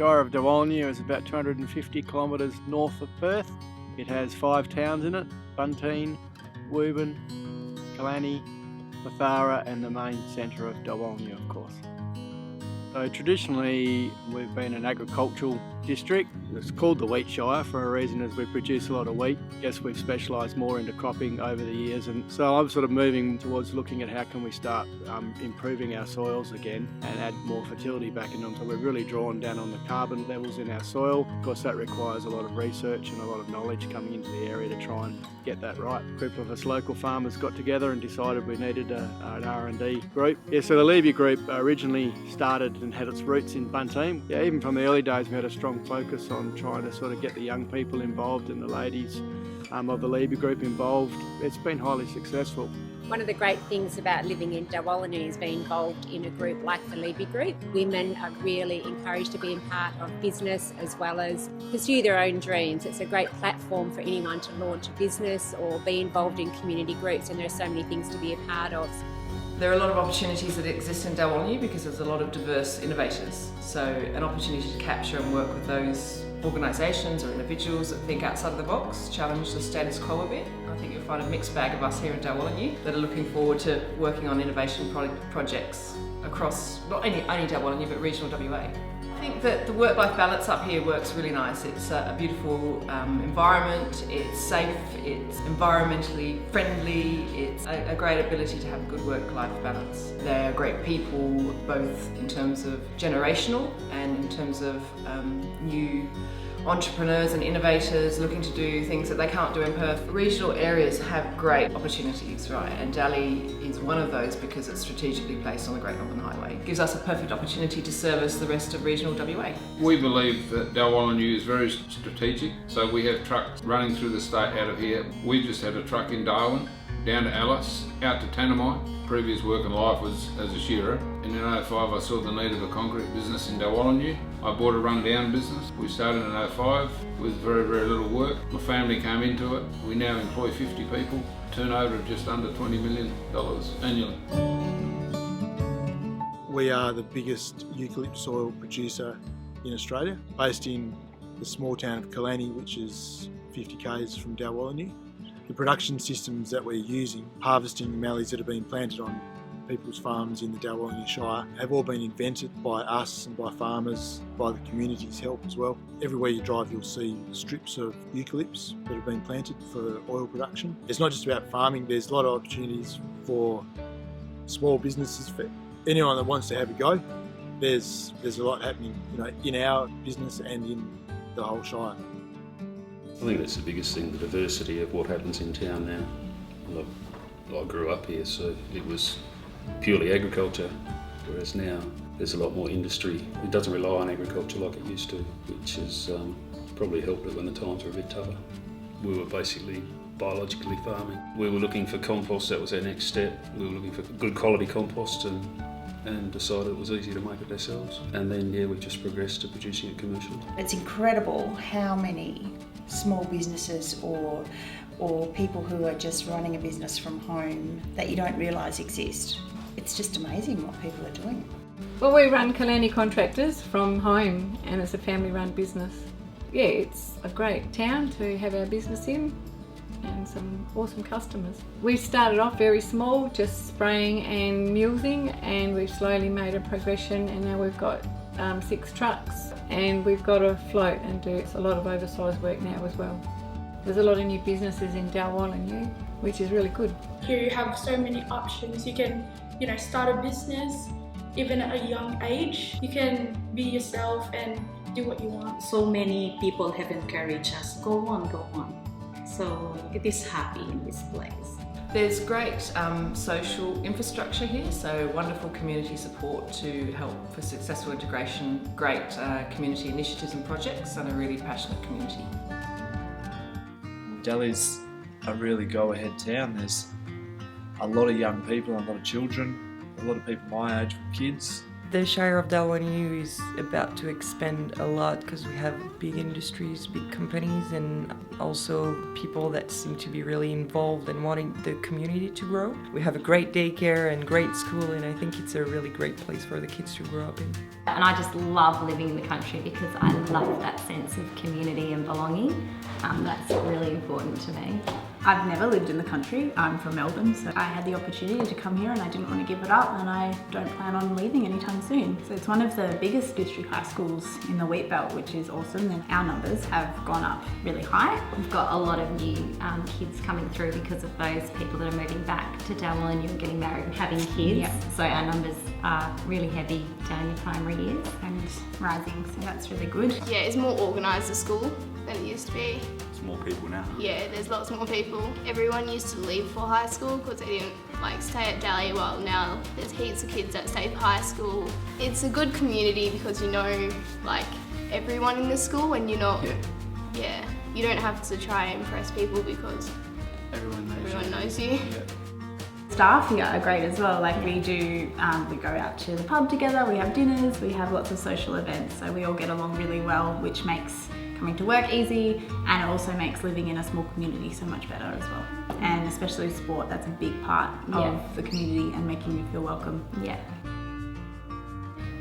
Shire of Dalwallinu is about 250 kilometres north of Perth. It has 5 towns in it: Bunteen, Woburn, Killarney, Mathara and the main centre of Dalwallinu, of course. So traditionally we've been an agricultural district. It's called the Wheat Shire for a reason, as we produce a lot of wheat. I guess we've specialised more into cropping over the years, and so I'm sort of moving towards looking at how can we start improving our soils again and add more fertility back in them. So we've really drawn down on the carbon levels in our soil. Of course that requires a lot of research and a lot of knowledge coming into the area to try and get that right. A group of us local farmers got together and decided we needed an R&D group. Yeah, so the Levy group originally started and had its roots in Bunteen. Yeah, even from the early days we had a strong focus on trying to sort of get the young people involved and the ladies of the Levy group involved. It's been highly successful. One of the great things about living in Dalwallinu is being involved in a group like the Levy Group. Women are really encouraged to be a part of business as well as pursue their own dreams. It's a great platform for anyone to launch a business or be involved in community groups, and there are so many things to be a part of. There are a lot of opportunities that exist in Dalwallinu because there's a lot of diverse innovators. So an opportunity to capture and work with those organisations or individuals that think outside of the box, challenge the status quo a bit. I think you'll find a mixed bag of us here in Dalwallinu that are looking forward to working on innovation projects across not only Dalwallinu but regional WA. I think that the work-life balance up here works really nice. It's a beautiful environment, it's safe, it's environmentally friendly, it's a great ability to have a good work-life balance. They're great people, both in terms of generational and in terms of new entrepreneurs and innovators looking to do things that they can't do in Perth. Regional areas have great opportunities, right? And Dally is one of those because it's strategically placed on the Great Northern Highway. It gives us a perfect opportunity to service the rest of regional WA. We believe that Dalwallinu is very strategic, so we have trucks running through the state out of here. We just had a truck in Darwin, down to Alice, out to Tanami. Previous work in life was as a shearer, and in 05 I saw the need of a concrete business in Dalwallinu. I bought a rundown business. We started in 05 with very, very little work. My family came into it. We now employ 50 people, turnover of just under $20 million annually. We are the biggest eucalyptus oil producer in Australia, based in the small town of Killarney, which is 50 k's from Dalwallinu. The production systems that we're using, harvesting mallees that have been planted on people's farms in the Dalwallinu Shire, have all been invented by us and by farmers, by the community's help as well. Everywhere you drive you'll see strips of eucalypts that have been planted for oil production. It's not just about farming, there's a lot of opportunities for small businesses, for anyone that wants to have a go. There's a lot happening, in our business and in the whole Shire. I think that's the biggest thing, the diversity of what happens in town now. I grew up here, so it was purely agriculture, whereas now there's a lot more industry. It doesn't rely on agriculture like it used to, which has probably helped it when the times were a bit tougher. We were basically biologically farming. We were looking for compost, that was our next step. We were looking for good quality compost and decided it was easy to make it ourselves. And then, we just progressed to producing it commercially. It's incredible how many small businesses or people who are just running a business from home that you don't realise exist. It's just amazing what people are doing. Well, we run Killarney Contractors from home, and it's a family-run business. Yeah, it's a great town to have our business in and some awesome customers. We started off very small, just spraying and mulesing, and we've slowly made a progression, and now we've got 6 trucks, and we've got a float and do a lot of oversized work now as well. There's a lot of new businesses in Dalwallinu, which is really good. Here you have so many options. You can, start a business, even at a young age. You can be yourself and do what you want. So many people have encouraged us, go on. So it is happy in this place. There's great social infrastructure here, so wonderful community support to help for successful integration, great community initiatives and projects, and a really passionate community. Dally's a really go-ahead town. There's a lot of young people, a lot of children, a lot of people my age with kids. The Shire of Dalwallinu is about to expand a lot because we have big industries, big companies, and also people that seem to be really involved in wanting the community to grow. We have a great daycare and great school, and I think it's a really great place for the kids to grow up in. And I just love living in the country because I love that sense of community and belonging. That's really important to me. I've never lived in the country. I'm from Melbourne, so I had the opportunity to come here and I didn't want to give it up, and I don't plan on leaving anytime soon. So it's one of the biggest district high schools in the wheat belt, which is awesome, and our numbers have gone up really high. We've got a lot of new kids coming through because of those people that are moving back to Dalwallinu and getting married and having kids. Yep. So our numbers are really heavy down your primary years and rising, so that's really good. Yeah, it's more organised, the school, than it used to be. There's more people now. Yeah, there's lots more people. Everyone used to leave for high school because they didn't stay at Dally. Well, now there's heaps of kids that stay for high school. It's a good community because you know everyone in the school, and you're not. Yeah, you don't have to try and impress people because everyone knows you. Yeah. Staff here are great as well. We go out to the pub together, we have dinners, we have lots of social events, so we all get along really well, which makes coming to work easy, and it also makes living in a small community so much better as well. And especially sport, that's a big part of the community and making you feel welcome. Yeah.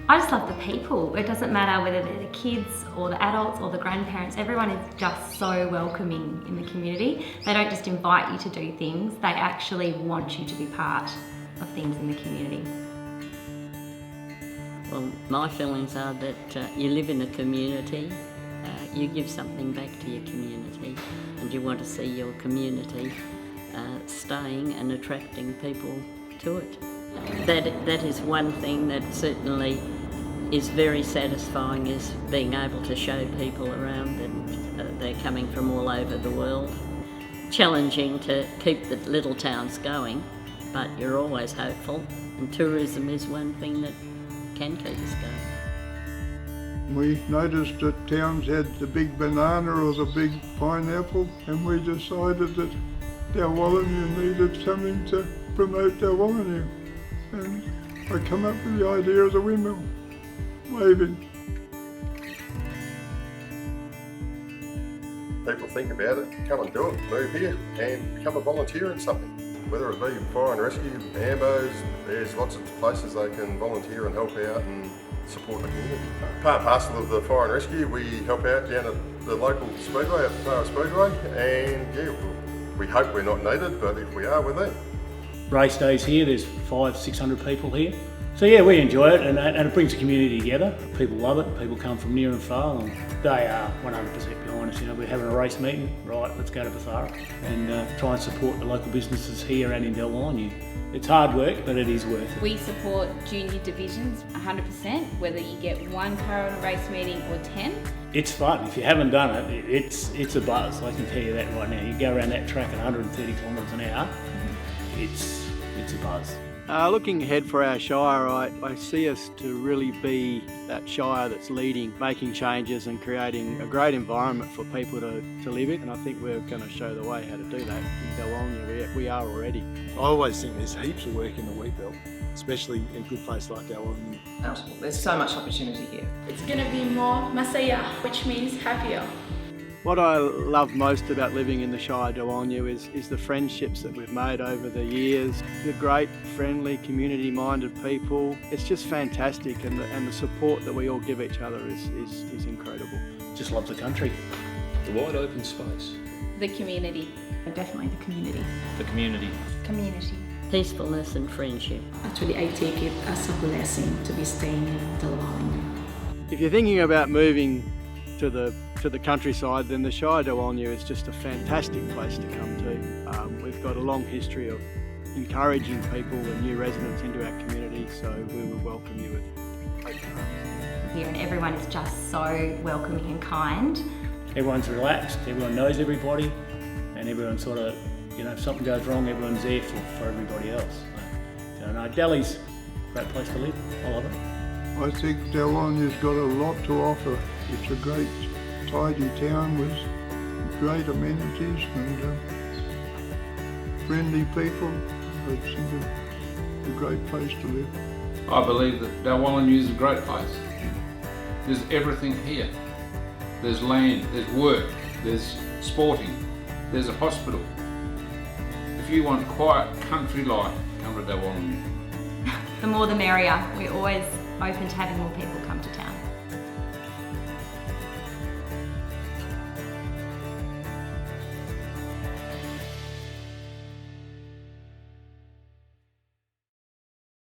I just love the people. It doesn't matter whether they're the kids or the adults or the grandparents, everyone is just so welcoming in the community. They don't just invite you to do things, they actually want you to be part of things in the community. Well, my feelings are that you live in a community, you give something back to your community, and you want to see your community staying and attracting people to it. That is one thing that certainly is very satisfying, is being able to show people around that they're coming from all over the world. Challenging to keep the little towns going, but you're always hopeful, and tourism is one thing that can keep us going. We noticed that towns had the big banana or the big pineapple, and we decided that Dalwallinu needed something to promote Dalwallinu. And I come up with the idea of the windmill waving. People think about it, come and do it, move here and become a volunteer in something. Whether it be fire and rescue, ambos, there's lots of places they can volunteer and help out and support the community. Part and parcel of the fire and rescue, we help out down at the local speedway, at Kochii Speedway, and yeah, we hope we're not needed, but if we are, we're there. Race days here, there's 500-600 people here. So yeah, we enjoy it, and it brings the community together. People love it, people come from near and far, and they are 100% behind us. You know, we're having a race meeting, right, let's go to Bathara and try and support the local businesses here and in Dalwallinu. It's hard work, but it is worth it. We support junior divisions 100%, whether you get one car on a race meeting or 10. It's fun. If you haven't done it, it's a buzz, I can tell you that right now. You go around that track at 130 kilometres an hour, it's a buzz. Looking ahead for our Shire, I see us to really be that Shire that's leading, making changes and creating a great environment for people to live in, and I think we're going to show the way how to do that in Dalwallinu. We are already. I always think there's heaps of work in the wheat belt, especially in a good place like Dalwallinu. Absolutely, there's so much opportunity here. It's going to be more masaya, which means happier. What I love most about living in the Shire of Dalwallinu is the friendships that we've made over the years. The great, friendly, community-minded people. It's just fantastic, and the support that we all give each other is incredible. Just love the country. The wide open space. The community. Definitely the community. The community. Community. Peacefulness and friendship. Actually, I take it as a blessing to be staying in Dalwallinu. If you're thinking about moving to the countryside, then the Shire of Dalwallinu is just a fantastic place to come to. We've got a long history of encouraging people and new residents into our community, so we will welcome you with open arms. Here, and everyone is just so welcoming and kind. Everyone's relaxed, everyone knows everybody, and everyone sort of, you know, if something goes wrong, everyone's there for everybody else. So, you know, Delhi's a great place to live. I love it. I think Dalwallinu's got a lot to offer. It's a great, tidy town with great amenities and friendly people. It's a great place to live. I believe that Dalwallinu is a great place. There's everything here. There's land, there's work, there's sporting. There's a hospital. If you want quiet country life, come to Dalwallinu. The more the merrier. We're always open to having more people come to town.